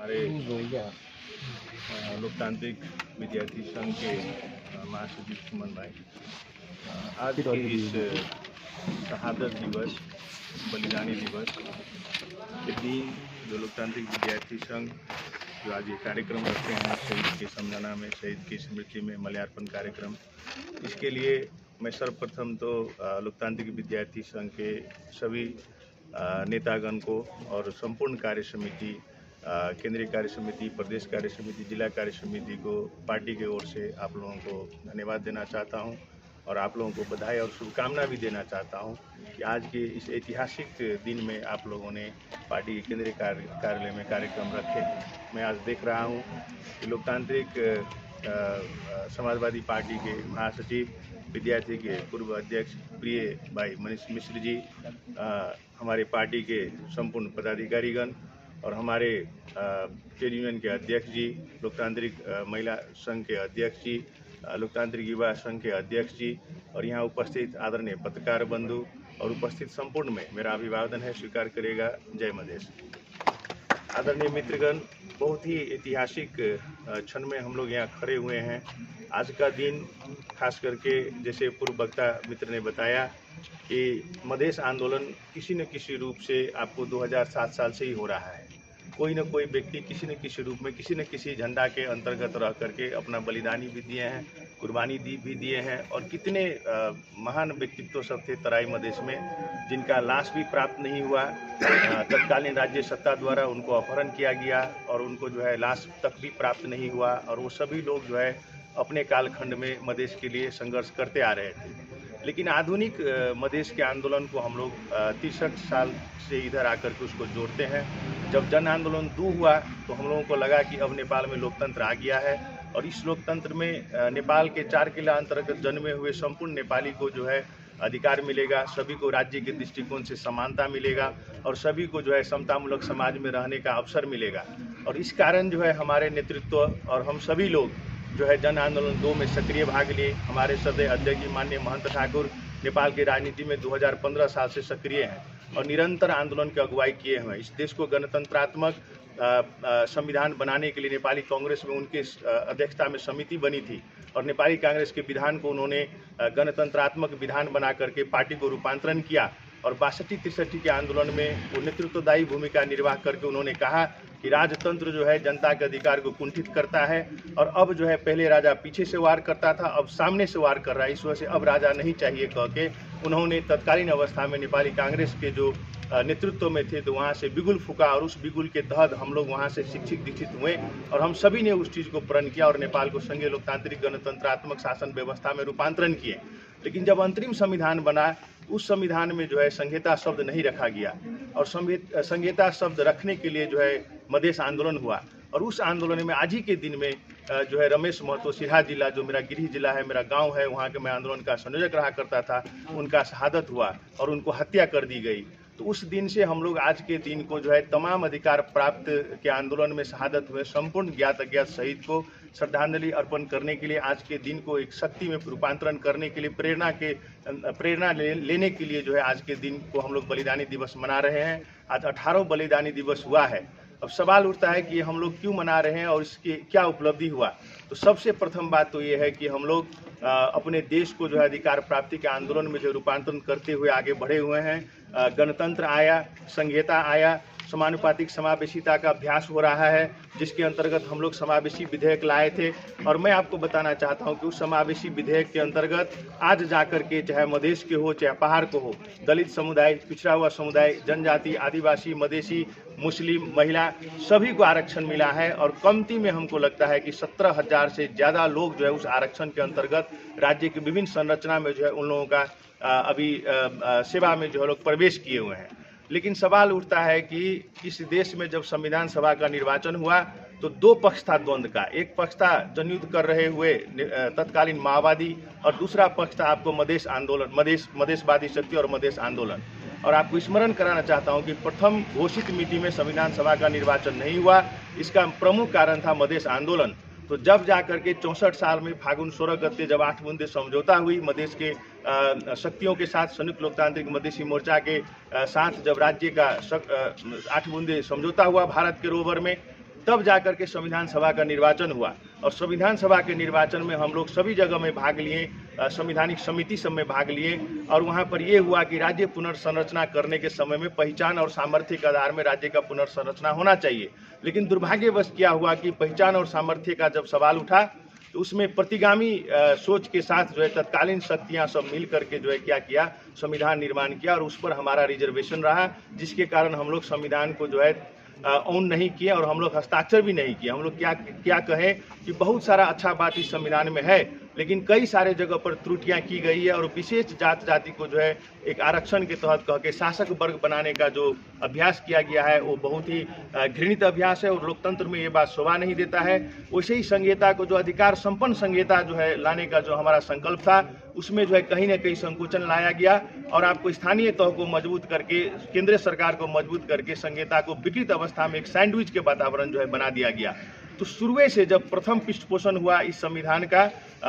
हमारे लोकतांत्रिक विद्यार्थी संघ के महासचिव सुमन भाई, आज के इस शहादत दिवस, बलिदानी दिवस के दिन जो लोकतांत्रिक विद्यार्थी संघ जो आज ये कार्यक्रम रखते हैं शहीद के समझाना में, शहीद की स्मृति में माल्यार्पण कार्यक्रम, इसके लिए मैं सर्वप्रथम तो लोकतांत्रिक विद्यार्थी संघ के सभी नेतागण को और संपूर्ण कार्य समिति, केंद्रीय कार्य समिति, प्रदेश कार्य समिति, जिला कार्य समिति को पार्टी की ओर से आप लोगों को धन्यवाद देना चाहता हूं और आप लोगों को बधाई और शुभकामना भी देना चाहता हूं कि आज के इस ऐतिहासिक दिन में आप लोगों ने पार्टी के केंद्रीय कार्यालय में कार्यक्रम रखे। मैं आज देख रहा हूं कि लोकतांत्रिक समाजवादी पार्टी के महासचिव, विद्यार्थी के पूर्व अध्यक्ष प्रिय भाई मनीष मिश्र जी, हमारे पार्टी के संपूर्ण पदाधिकारीगण और हमारे ट्रेड यूनियन के अध्यक्ष जी, लोकतांत्रिक महिला संघ के अध्यक्ष जी, लोकतांत्रिक युवा संघ के अध्यक्ष जी और यहाँ उपस्थित आदरणीय पत्रकार बंधु और उपस्थित संपूर्ण में मेरा अभिवादन है, स्वीकार करेगा। जय मधेश। आदरणीय मित्रगण, बहुत ही ऐतिहासिक क्षण में हम लोग यहाँ खड़े हुए हैं। आज का दिन खास करके जैसे पूर्व वक्ता मित्र ने बताया कि मधेश आंदोलन किसी न किसी रूप से आपको 2007 साल से ही हो रहा है। कोई न कोई व्यक्ति किसी न किसी रूप में किसी न किसी झंडा के अंतर्गत रह करके अपना बलिदानी भी दिए हैं, कुर्बानी भी दिए हैं और कितने महान व्यक्तित्व सब थे तराई मधेश में जिनका लाश भी प्राप्त नहीं हुआ। तत्कालीन राज्य सत्ता द्वारा उनको अपहरण किया गया और उनको जो है लाश तक भी प्राप्त नहीं हुआ और वो सभी लोग जो है अपने कालखंड में मधेश के लिए संघर्ष करते आ रहे थे। लेकिन आधुनिक मधेश के आंदोलन को हम लोग 63 साल से इधर आकर के उसको जोड़ते हैं। जब जन आंदोलन दू हुआ तो हम लोगों को लगा कि अब नेपाल में लोकतंत्र आ गया है और इस लोकतंत्र में नेपाल के 4 किला अंतर्गत जन्मे हुए संपूर्ण नेपाली को जो है अधिकार मिलेगा, सभी को राज्य के दृष्टिकोण से समानता मिलेगा और सभी को जो है समतामूलक समाज में रहने का अवसर मिलेगा। और इस कारण जो है हमारे नेतृत्व और हम सभी लोग जो है जन आंदोलन 2 में सक्रिय भाग लिए। हमारे सदैव अध्यक्ष माननीय महंत ठाकुर नेपाल की राजनीति में 2015 साल से सक्रिय हैं और निरंतर आंदोलन की अगुवाई किए हुए हैं। इस देश को गणतंत्रात्मक संविधान बनाने के लिए नेपाली कांग्रेस में उनके अध्यक्षता में समिति बनी थी और नेपाली कांग्रेस के विधान को उन्होंने गणतंत्रात्मक विधान बना करके पार्टी को रूपांतरण किया और 62-63 के आंदोलन में वो नेतृत्वदायी भूमिका निर्वाह करके उन्होंने कहा कि राजतंत्र जो है जनता के अधिकार को कुंठित करता है और अब जो है पहले राजा पीछे से वार करता था, अब सामने से वार कर रहा है, इस वजह से अब राजा नहीं चाहिए कह के उन्होंने तत्कालीन अवस्था में नेपाली कांग्रेस के जो नेतृत्व में थे तो वहाँ से बिगुल फूका और उस बिगुल के तहत हम लोग वहाँ से शिक्षित दीक्षित हुए और हम सभी ने उस चीज़ को प्रण किया और नेपाल को संघीय लोकतांत्रिक गणतंत्रात्मक शासन व्यवस्था में रूपांतरण किए। लेकिन जब अंतरिम संविधान बना उस संविधान में जो है संहिता शब्द नहीं रखा गया और संहिता शब्द रखने के लिए जो है मधेश आंदोलन हुआ और उस आंदोलन में आज ही के दिन में जो है रमेश महतो, सिरहा जिला जो मेरा गृह जिला है, मेरा गांव है, वहाँ के मैं आंदोलन का संयोजक रहा करता था, उनका शहादत हुआ और उनको हत्या कर दी गई। तो उस दिन से हम लोग आज के दिन को जो है तमाम अधिकार प्राप्त के आंदोलन में शहादत हुए संपूर्ण ज्ञात अज्ञात शहीद को श्रद्धांजलि अर्पण करने के लिए, आज के दिन को एक शक्ति में रूपांतरण करने के लिए, प्रेरणा लेने के लिए जो है आज के दिन को हम लोग बलिदानी दिवस मना रहे हैं। आज 18वां बलिदानी दिवस हुआ है। अब सवाल उठता है कि हम लोग क्यों मना रहे हैं और इसकी क्या उपलब्धि हुआ। तो सबसे प्रथम बात तो ये है कि हम लोग अपने देश को जो है अधिकार प्राप्ति के आंदोलन में जो रूपांतरण करते हुए आगे बढ़े हुए हैं। गणतंत्र आया, संहिता आया, समानुपातिक समावेशिता का अभ्यास हो रहा है जिसके अंतर्गत हम लोग समावेशी विधेयक लाए थे और मैं आपको बताना चाहता हूं कि उस समावेशी विधेयक के अंतर्गत आज जाकर के चाहे मधेश के हो चाहे पहाड़ को हो, दलित समुदाय, पिछड़ा हुआ समुदाय, जनजाति, आदिवासी, मधेसी, मुस्लिम, महिला सभी को आरक्षण मिला है और कमती में हमको लगता है कि 17,000 से ज़्यादा लोग जो है उस आरक्षण के अंतर्गत राज्य की विभिन्न संरचना में जो है उन लोगों का अभी सेवा में जो है लोग प्रवेश किए हुए हैं। लेकिन सवाल उठता है कि इस देश में जब संविधान सभा का निर्वाचन हुआ तो 2 पक्ष था द्वंद्व का। एक पक्ष था जनयुद्ध कर रहे हुए तत्कालीन माओवादी और दूसरा पक्ष था आपको मधेश आंदोलन, मधेशवादी शक्ति और मधेश आंदोलन। और आपको स्मरण कराना चाहता हूं कि प्रथम घोषित मिति में संविधान सभा का निर्वाचन नहीं हुआ। इसका प्रमुख कारण था मधेश आंदोलन। तो जब जाकर के 64 साल में फागुन 16 गते जब 8 बूंदे समझौता हुई मधेश के शक्तियों के साथ, संयुक्त लोकतांत्रिक मधेसी मोर्चा के साथ जब राज्य का 8 बूंदे समझौता हुआ भारत के रोवर में, तब जाकर के संविधान सभा का निर्वाचन हुआ। और संविधान सभा के निर्वाचन में हम लोग सभी जगह में भाग लिए, संवैधानिक समिति सब में भाग लिए, और वहाँ पर ये हुआ कि राज्य पुनर्संरचना करने के समय में पहचान और सामर्थ्य के आधार में राज्य का पुनर्संरचना होना चाहिए। लेकिन दुर्भाग्यवश क्या हुआ कि पहचान और सामर्थ्य का जब सवाल उठा तो उसमें प्रतिगामी सोच के साथ जो है तत्कालीन शक्तियां सब मिल करके जो है क्या किया, संविधान निर्माण किया, और उस पर हमारा रिजर्वेशन रहा, जिसके कारण हम लोग संविधान को जो है ऑन नहीं किए और हम लोग हस्ताक्षर भी नहीं किए। हम लोग क्या कहें कि बहुत सारा अच्छा बात इस संविधान में है, लेकिन कई सारे जगह पर त्रुटियां की गई है, और विशेष जाति को जो है एक आरक्षण के तहत कह के शासक वर्ग बनाने का जो अभ्यास किया गया है वो बहुत ही घृणित अभ्यास है, और लोकतंत्र में ये बात शोभा नहीं देता है। वैसे ही संहिता को जो अधिकार संपन्न संहिता जो है लाने का जो हमारा संकल्प था, उसमें जो है कहीं न कहीं संकुचन लाया गया, और आपको स्थानीय तह को मजबूत करके, केंद्र सरकार को मजबूत करके संहिता को विकृत अवस्था में एक सैंडविच के वातावरण जो है बना दिया गया। तो शुरू से जब प्रथम पृष्ठपोषण हुआ इस संविधान का,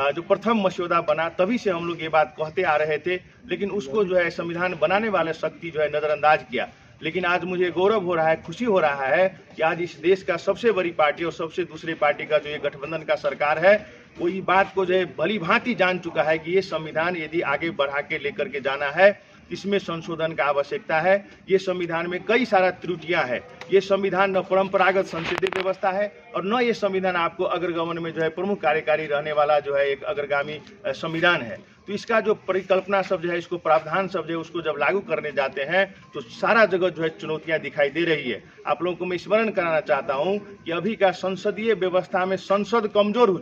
जो प्रथम मसौदा बना, तभी से हम लोग ये बात कहते आ रहे थे, लेकिन उसको जो है संविधान बनाने वाले शक्ति जो है नज़रअंदाज किया। लेकिन आज मुझे गौरव हो रहा है, खुशी हो रहा है कि आज इस देश का सबसे बड़ी पार्टी और सबसे दूसरी पार्टी का जो ये गठबंधन का सरकार है, वो ये बात को जो है भली भांति जान चुका है कि ये संविधान यदि आगे बढ़ा के लेकर के जाना है, इसमें संशोधन का आवश्यकता है। ये संविधान में कई सारा त्रुटियां हैं। ये संविधान न परंपरागत संसदीय व्यवस्था है, और न ये संविधान आपको अग्रगमन में जो है प्रमुख कार्यकारी रहने वाला जो है एक अग्रगामी संविधान है। तो इसका जो परिकल्पना सब जो है, इसको प्रावधान सब जो है, उसको जब लागू करने जाते हैं तो सारा जगह जो है चुनौतियां दिखाई दे रही है। आप लोगों को मैं स्मरण कराना चाहता हूं कि अभी का संसदीय व्यवस्था में संसद कमजोर हो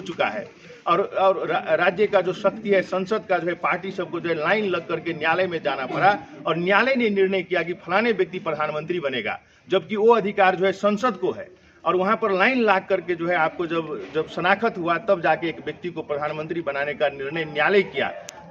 चुका है, और राज्य का जो शक्ति है, संसद का जो है पार्टी सबको जो है लाइन लग करके न्यायालय में जाना पड़ा, और न्यायालय ने निर्णय किया कि फलाने व्यक्ति प्रधानमंत्री बनेगा, जबकि वो अधिकार जो है संसद को है। और वहाँ पर लाइन लाग करके जो है आपको जब शनाखत हुआ, तब जाके एक व्यक्ति को प्रधानमंत्री बनाने का निर्णय न्यायालय किया।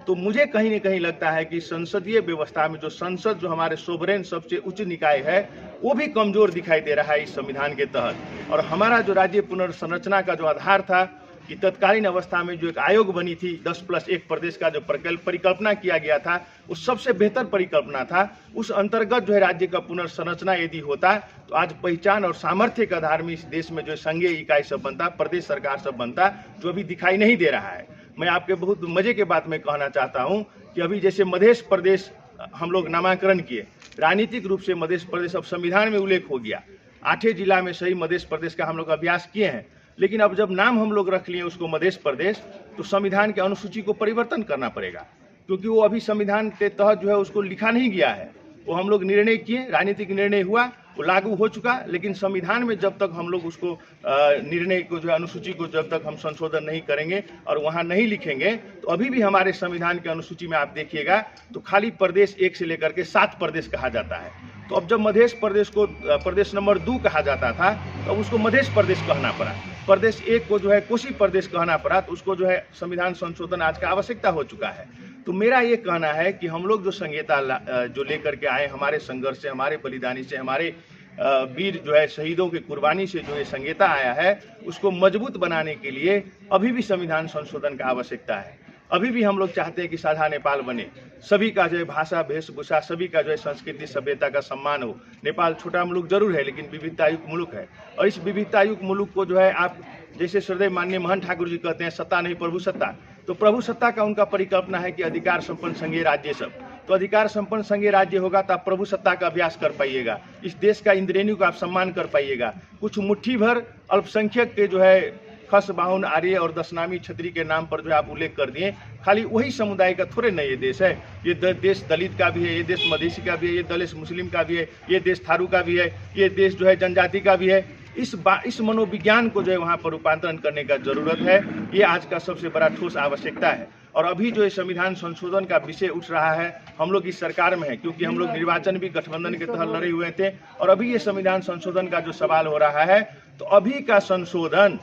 तो मुझे कहीं न कहीं लगता है कि संसदीय व्यवस्था में जो संसद, जो हमारे सोवरेन सबसे उच्च निकाय है, वो भी कमजोर दिखाई दे रहा है इस संविधान के तहत। और हमारा जो राज्य पुनर्संरचना का जो आधार था कि तत्कालीन अवस्था में जो एक आयोग बनी थी, 10+1 प्रदेश का जो परिकल्पना किया गया था, वो सबसे बेहतर परिकल्पना था। उस अंतर्गत जो है राज्य का पुनर्संरचना यदि होता तो आज पहचान और सामर्थ्य के आधार में इस देश में जो संघीय इकाई सब बनता, प्रदेश सरकार सब बनता, जो अभी दिखाई नहीं दे रहा है। मैं आपके बहुत मजे के बात में कहना चाहता हूँ कि अभी जैसे मध्य प्रदेश हम लोग नामांकन किए, राजनीतिक रूप से मध्य प्रदेश अब संविधान में उल्लेख हो गया। 8 जिला में सही मध्य प्रदेश का हम लोग अभ्यास किए हैं, लेकिन अब जब नाम हम लोग रख लिए उसको मध्य प्रदेश, तो संविधान के अनुसूची को परिवर्तन करना पड़ेगा, क्योंकि वो अभी संविधान के तहत जो है उसको लिखा नहीं गया है। वो हम लोग निर्णय किए, राजनीतिक निर्णय हुआ, वो लागू हो चुका, लेकिन संविधान में जब तक हम लोग उसको निर्णय को जो है अनुसूची को जब तक हम संशोधन नहीं करेंगे और वहाँ नहीं लिखेंगे, तो अभी भी हमारे संविधान के अनुसूची में आप देखिएगा तो खाली प्रदेश 1 से लेकर के 7 प्रदेश कहा जाता है। तो अब जब मध्य प्रदेश को प्रदेश नंबर 2 कहा जाता था, तो उसको मध्य प्रदेश कहना पड़ा। प्रदेश 1 को जो है कोसी प्रदेश कहना पड़ा, तो उसको जो है संविधान संशोधन आज का आवश्यकता हो चुका है। तो मेरा ये कहना है कि हम लोग जो संहिता जो लेकर के आए, हमारे संघर्ष से, हमारे बलिदानी से, हमारे वीर जो है शहीदों की कुर्बानी से जो ये संहिता आया है, उसको मजबूत बनाने के लिए अभी भी संविधान संशोधन का आवश्यकता है। अभी भी हम लोग चाहते हैं कि साझा नेपाल बने, सभी का जो है भाषा, वेशभूषा, सभी का जो है संस्कृति, सभ्यता का सम्मान हो। नेपाल छोटा मुल्क जरूर है, लेकिन विविधतायुक्त मुल्क है, और इस विविधतायुक्त मुल्क को जो है आप जैसे श्रद्धेय माननीय महंत ठाकुर जी कहते हैं, सत्ता नहीं प्रभु सत्ता, तो प्रभु सत्ता का उनका परिकल्पना है कि अधिकार संपन्न संघीय राज्य सब। तो अधिकार संपन्न संघीय राज्य होगा तो आप प्रभु सत्ता का अभ्यास कर पाइएगा, इस देश का इंद्रेणु का आप सम्मान कर पाइएगा। कुछ मुट्ठी भर अल्पसंख्यक के जो है खस, बाहुन, आर्य और दशनामी क्षत्रिय के नाम पर जो है आप उल्लेख कर दिए, खाली वही समुदाय का थोड़े नहीं ये देश है। ये देश दलित का भी है, ये देश मधेसी का भी है, ये देश मुस्लिम का भी है, ये देश थारू का भी है, ये देश जो है जनजाति का भी है। इस मनोविज्ञान को जो है वहाँ पर रूपांतरण करने का जरूरत है। ये आज का सबसे बड़ा ठोस आवश्यकता है। और अभी जो ये संविधान संशोधन का विषय उठ रहा है, हम लोग इस सरकार में है, क्योंकि हम लोग निर्वाचन भी गठबंधन के तहत लड़े हुए थे, और अभी ये संविधान संशोधन का जो सवाल हो रहा है, तो अभी का संशोधन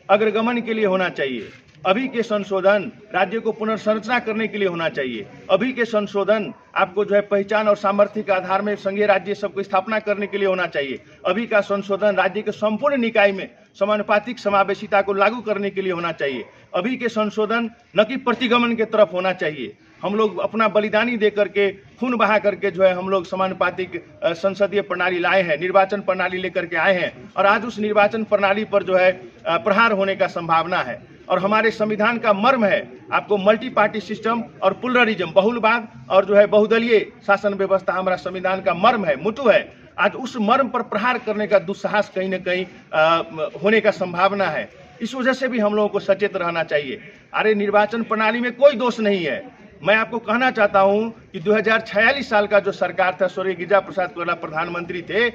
अग्रगमन के लिए होना चाहिए। अभी के संशोधन राज्य को पुनर्संरचना करने के लिए होना चाहिए। अभी के संशोधन आपको जो है पहचान और सामर्थ्य के आधार में संघीय राज्य सबको स्थापना करने के लिए होना चाहिए। अभी का संशोधन राज्य के संपूर्ण निकाय में समानुपातिक समावेशिता को लागू करने के लिए होना चाहिए। अभी के संशोधन न कि प्रतिगमन के तरफ होना चाहिए। हम लोग अपना बलिदानी दे करके, खून बहा करके जो है हम लोग समानुपातिक संसदीय प्रणाली लाए हैं, निर्वाचन प्रणाली लेकर के आए हैं। और आज उस निर्वाचन प्रणाली पर जो है प्रहार होने का संभावना है। और हमारे संविधान का मर्म है आपको मल्टी पार्टी सिस्टम और प्लुरलिज्म, बहुलवाद और जो है बहुदलीय शासन व्यवस्था हमारा संविधान का मर्म है, मुटु है। आज उस मर्म पर प्रहार करने का दुस्साहस कहीं न कहीं होने का संभावना है। इस वजह से भी हम लोगों को सचेत रहना चाहिए। अरे निर्वाचन प्रणाली में कोई दोष नहीं है। मैं आपको कहना चाहता हूं कि 2046 साल का जो सरकार था, स्वर्गीय गिरिजा प्रसाद कोइराला प्रधानमंत्री थे,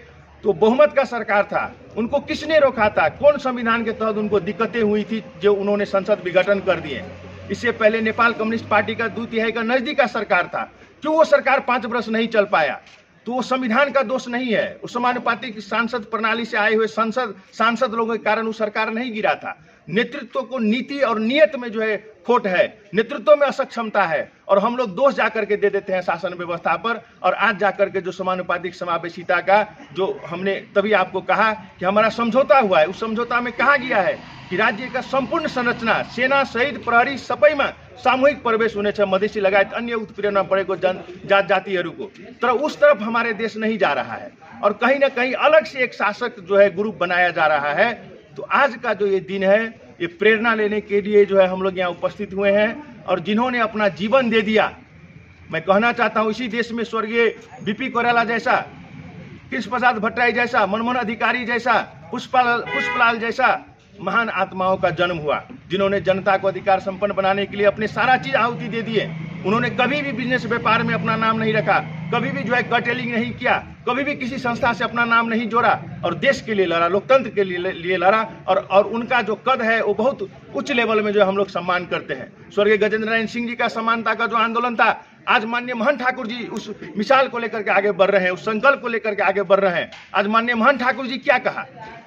तो बहुमत का सरकार था। उनको किसने रोका था? कौन संविधान के तहत उनको दिक्कतें हुई थी जो उन्होंने संसद विघटन कर दिए? इससे पहले नेपाल कम्युनिस्ट पार्टी का 2 तिहाई का नजदीक का सरकार था। क्यों वो सरकार 5 वर्ष नहीं चल पाया? तो वो संविधान का दोष नहीं है। उस समानुपातिक सांसद प्रणाली से आए हुए सांसद लोगों के कारण वो सरकार नहीं गिरा था। नेतृत्व को नीति और नियत में जो है खोट है, नेतृत्व में असक्षमता है, और हम लोग दोष जाकर के दे देते हैं शासन व्यवस्था पर। और आज जाकर के जो समानुपातिक समावेशिता का जो हमने तभी आपको कहा कि हमारा समझौता हुआ है, उस समझौता में कहा गया है कि राज्य का संपूर्ण संरचना सेना शहीद प्रहरी सबैमा सामूहिक प्रवेश हुने छ, मधेसी लगायत अन्य उत्पीडनमा पड़ेको जात जातिहरूको। तर उस तरफ हमारे देश नहीं जा रहा है और कहीं ना कहीं अलग से एक शासक जो है ग्रुप बनाया जा रहा है। तो आज का जो ये दिन है, ये प्रेरणा लेने के लिए जो है हम लोग यहाँ उपस्थित हुए हैं और जिन्होंने अपना जीवन दे दिया। मैं कहना चाहता हूँ इसी देश में स्वर्गीय बीपी कोइराला जैसा, कृष्ण प्रसाद भट्टराई जैसा, मनमोहन अधिकारी जैसा, पुष्पलाल जैसा महान आत्माओं का जन्म हुआ, जिन्होंने जनता को अधिकार संपन्न बनाने के लिए अपने सारा चीज आहुति दे दिए। उन्होंने कभी भी बिजनेस व्यापार में अपना नाम नहीं रखा, कभी भी जो है कर्टेलिंग नहीं किया, कभी भी किसी संस्था से अपना नाम नहीं जोड़ा और देश के लिए लड़ा, लोकतंत्र के लिए लड़ा। और उनका जो कद है वो बहुत उच्च लेवल में जो हम लोग सम्मान करते हैं। स्वर्गीय गजेंद्र नारायण सिंह जी का समानता का जो आंदोलन था, आज माननीय महन ठाकुर जी उस मिसाल को लेकर के आगे बढ़ रहे हैं, उस संकल्प को लेकर के आगे बढ़ रहे हैं। आज माननीय महन ठाकुर जी क्या कहा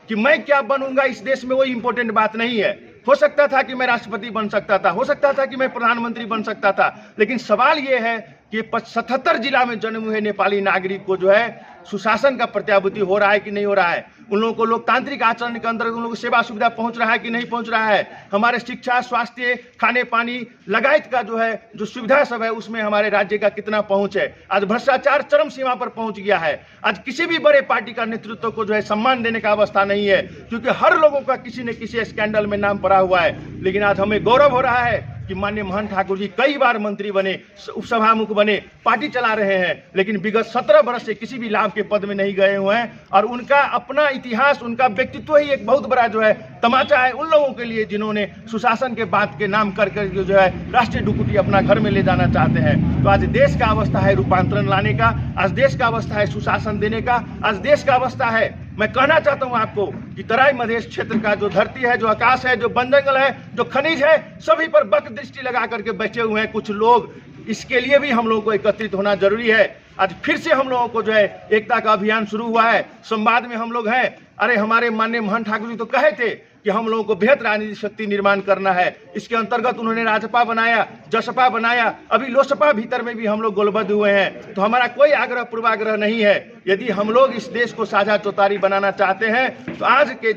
कि मैं क्या बनूंगा इस देश में, वो इंपॉर्टेंट बात नहीं है। हो सकता था कि मैं राष्ट्रपति बन सकता था, हो सकता था कि मैं प्रधानमंत्री बन सकता था, लेकिन सवाल ये है कि 77 जिला में जन्म हुए नेपाली नागरिक को जो है सुशासन का प्रत्याभूति हो रहा है कि नहीं हो रहा है, उन लोगों को लोकतांत्रिक आचरण के अंदर उन लोगों को सेवा सुविधा पहुंच रहा है कि नहीं पहुंच रहा है, हमारे शिक्षा, स्वास्थ्य, खाने पानी लगायत का जो है जो सुविधा सब है उसमें हमारे राज्य का कितना पहुंच है। आज भ्रष्टाचार चरम सीमा पर पहुंच गया है। आज किसी भी बड़े पार्टी का नेतृत्व को जो है सम्मान देने का अवस्था नहीं है, क्योंकि हर लोगों का किसी न किसी स्कैंडल में नाम पड़ा हुआ है। लेकिन आज हमें गौरव हो रहा है कि माननीय महन ठाकुर जी कई बार मंत्री बने, उपसभामुख बने, पार्टी चला रहे हैं, लेकिन विगत 17 वर्ष से किसी भी लाभ के पद में नहीं गए हुए हैं। और उनका अपना इतिहास, उनका व्यक्तित्व ही एक बहुत बड़ा जो है तमाचा है उन लोगों के लिए जिन्होंने सुशासन के बात के नाम कर जो है राष्ट्रीय डुकुटी अपना घर में ले जाना चाहते हैं। तो आज देश का अवस्था है रूपांतरण लाने का, आज देश का अवस्था है सुशासन देने का, आज देश का अवस्था है। मैं कहना चाहता हूं आपको कि तराई मधेश क्षेत्र का जो धरती है, जो आकाश है, जो वन जंगल है, जो खनिज है, सभी पर बक दृष्टि लगा करके बैठे हुए हैं कुछ लोग। इसके लिए भी हम लोगों को एकत्रित होना जरूरी है। आज फिर से हम लोगों को जो है एकता का अभियान शुरू हुआ है, संवाद में हम लोग हैं। अरे हमारे माननीय महन ठाकुर जी तो कहे थे कि हम लोगों को बेहद राजनीतिक शक्ति निर्माण करना है। इसके अंतर्गत उन्होंने राजपा बनाया, जसपा बनाया, अभी लोसपा भीतर में भी हम लोग गोलबद्ध हुए हैं। तो हमारा कोई आग्रह पूर्वाग्रह नहीं है। यदि हम लोग इस देश को साझा चौतारी बनाना चाहते हैं तो आज के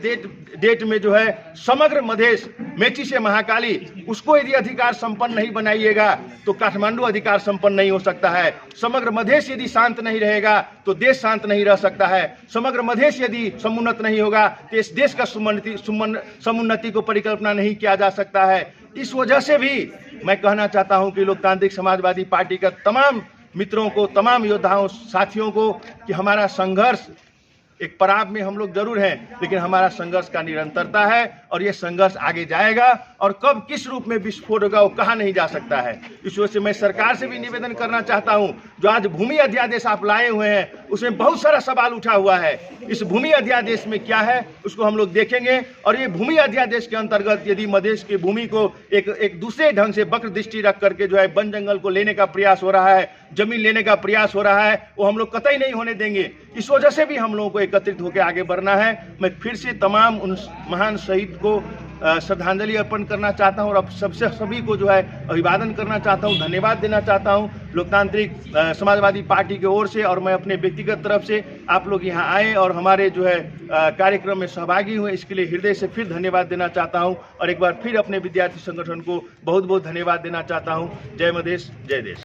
डेट में जो है समग्र मधेश, मेची से महाकाली, उसको यदि अधिकार संपन्न नहीं बनाइएगा तो काठमांडू अधिकार संपन्न नहीं हो सकता है। समग्र मधेश यदि शांत नहीं रहेगा तो देश शांत नहीं रह सकता है। समग्र मधेश यदि समुन्नत नहीं होगा तो इस देश का समुन्नति को परिकल्पना नहीं किया जा सकता है। इस वजह से भी मैं कहना चाहता हूं कि लोकतांत्रिक समाजवादी पार्टी का तमाम मित्रों को, तमाम योद्धाओं, साथियों को कि हमारा संघर्ष एक पड़ाव में हम लोग जरूर हैं, लेकिन हमारा संघर्ष का निरंतरता है और ये संघर्ष आगे जाएगा। और कब किस रूप में विस्फोट होगा वो कहा नहीं जा सकता है। इस वजह से मैं सरकार से भी निवेदन करना चाहता हूं, जो आज भूमि अध्यादेश आप लाए हुए हैं उसमें बहुत सारा सवाल उठा हुआ है। इस भूमि अध्यादेश में क्या है उसको हम लोग देखेंगे। और ये भूमि अध्यादेश के अंतर्गत यदि मधेश की भूमि को एक दूसरे ढंग से वक्र दृष्टि रख करके जो है वन जंगल को लेने का प्रयास हो रहा है, जमीन लेने का प्रयास हो रहा है, वो हम लोग कतई नहीं होने देंगे। इस वजह से भी हम लोगों को एकत्रित होकर आगे बढ़ना है। मैं फिर से तमाम उन महान शहीद को श्रद्धांजलि अर्पण करना चाहता हूं और अब सबसे सभी को जो है अभिवादन करना चाहता हूं, धन्यवाद देना चाहता हूं। लोकतांत्रिक समाजवादी पार्टी की ओर से और मैं अपने व्यक्तिगत तरफ से आप लोग यहाँ आए और हमारे जो है कार्यक्रम में सहभागी हुए, इसके लिए हृदय से फिर धन्यवाद देना चाहता हूँ और एक बार फिर अपने विद्यार्थी संगठन को बहुत बहुत धन्यवाद देना चाहता हूँ। जय मधेश, जय देश।